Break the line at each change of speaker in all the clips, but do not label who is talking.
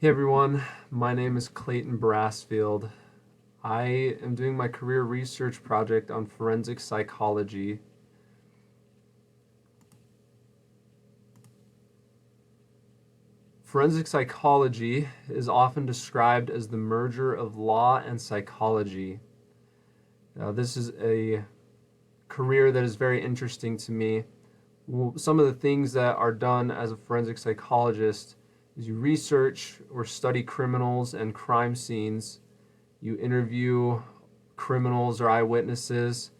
Hey everyone, my name is Clayton Brassfield. I am doing my career research project on forensic psychology. Forensic psychology is often described as the merger of law and psychology. This is a career that is very interesting to me. Some of the things that are done as a forensic psychologist is you research or study criminals and crime scenes. You interview criminals or eyewitnesses,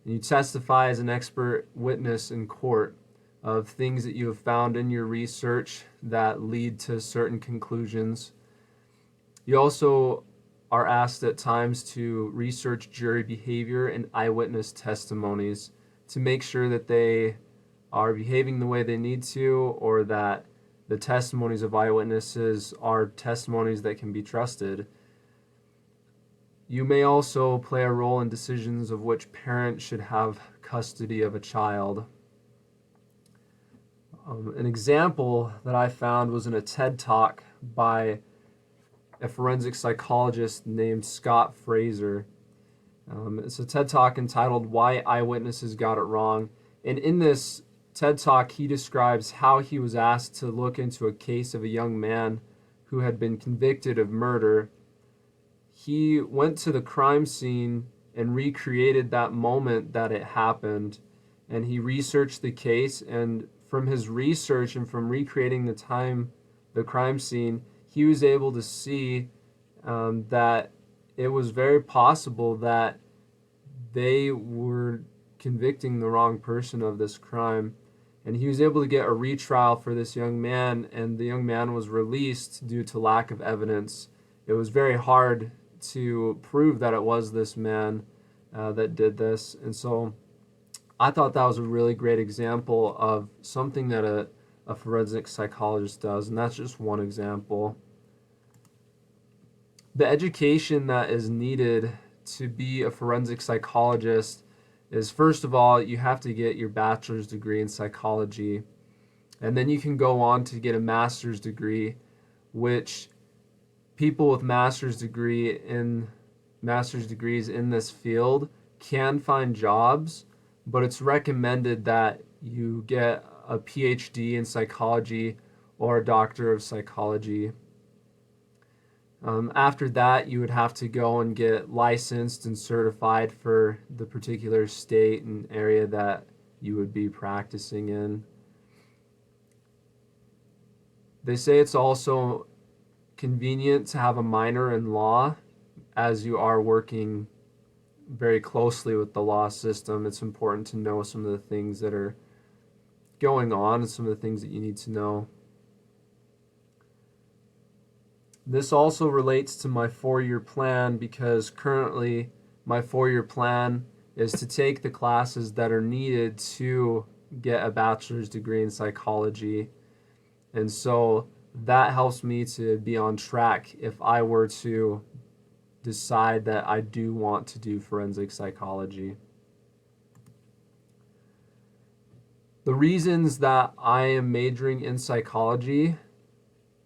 and you testify as an expert witness in court of things that you have found in your research that lead to certain conclusions. You also are asked at times to research jury behavior and eyewitness testimonies to make sure that they are behaving the way they need to, or that the testimonies of eyewitnesses are testimonies that can be trusted. You may also play a role in decisions of which parent should have custody of a child. An example that I found was in a TED Talk by a forensic psychologist named Scott Fraser. It's a TED Talk entitled Why Eyewitnesses Got It Wrong. And in this TED Talk, he describes how he was asked to look into a case of a young man who had been convicted of murder. He went to the crime scene and recreated that moment that it happened. And he researched the case, and from his research and from recreating the crime scene, he was able to see that it was very possible that they were convicting the wrong person of this crime. And he was able to get a retrial for this young man, and the young man was released due to lack of evidence. It was very hard to prove that it was this man that did this. And so I thought that was a really great example of something that a forensic psychologist does, and that's just one example. The education that is needed to be a forensic psychologist is, first of all, you have to get your bachelor's degree in psychology, and then you can go on to get a master's degree, which people with master's degrees in this field can find jobs, but it's recommended that you get a PhD in psychology or a doctor of psychology. After that, you would have to go and get licensed and certified for the particular state and area that you would be practicing in. They say it's also convenient to have a minor in law, as you are working very closely with the law system. It's important to know some of the things that are going on and some of the things that you need to know. This also relates to my 4-year plan, because currently my 4-year plan is to take the classes that are needed to get a bachelor's degree in psychology. And so that helps me to be on track if I were to decide that I do want to do forensic psychology. The reasons that I am majoring in psychology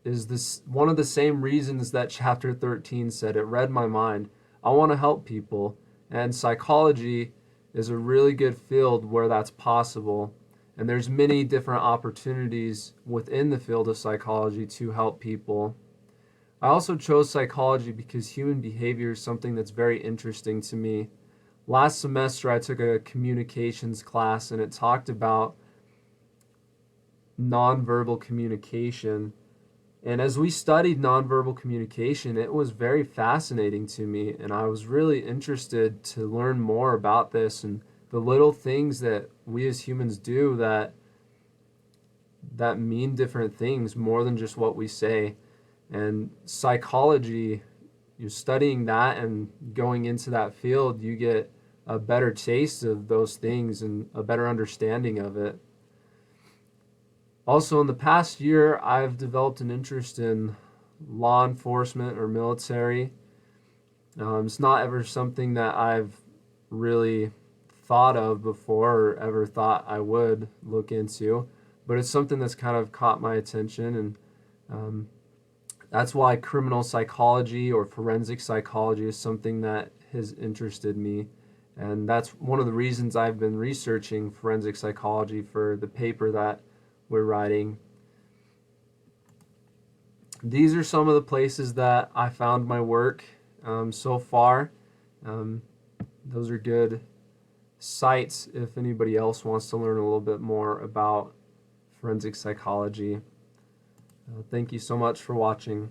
is this one of the same reasons that chapter 13 said. It read my mind. I want to help people, and psychology is a really good field where that's possible. And there's many different opportunities within the field of psychology to help people. I also chose psychology because human behavior is something that's very interesting to me. Last semester, I took a communications class, and it talked about nonverbal communication. And as we studied nonverbal communication, it was very fascinating to me, and I was really interested to learn more about this and the little things that we as humans do that mean different things more than just what we say. And psychology, you're studying that and going into that field, you get a better taste of those things and a better understanding of it. Also, in the past year, I've developed an interest in law enforcement or military. It's not ever something that I've really thought of before or ever thought I would look into, but it's something that's kind of caught my attention, and That's why criminal psychology or forensic psychology is something that has interested me. And that's one of the reasons I've been researching forensic psychology for the paper that we're writing. These are some of the places that I found my work so far. Those are good sites if anybody else wants to learn a little bit more about forensic psychology. Thank you so much for watching.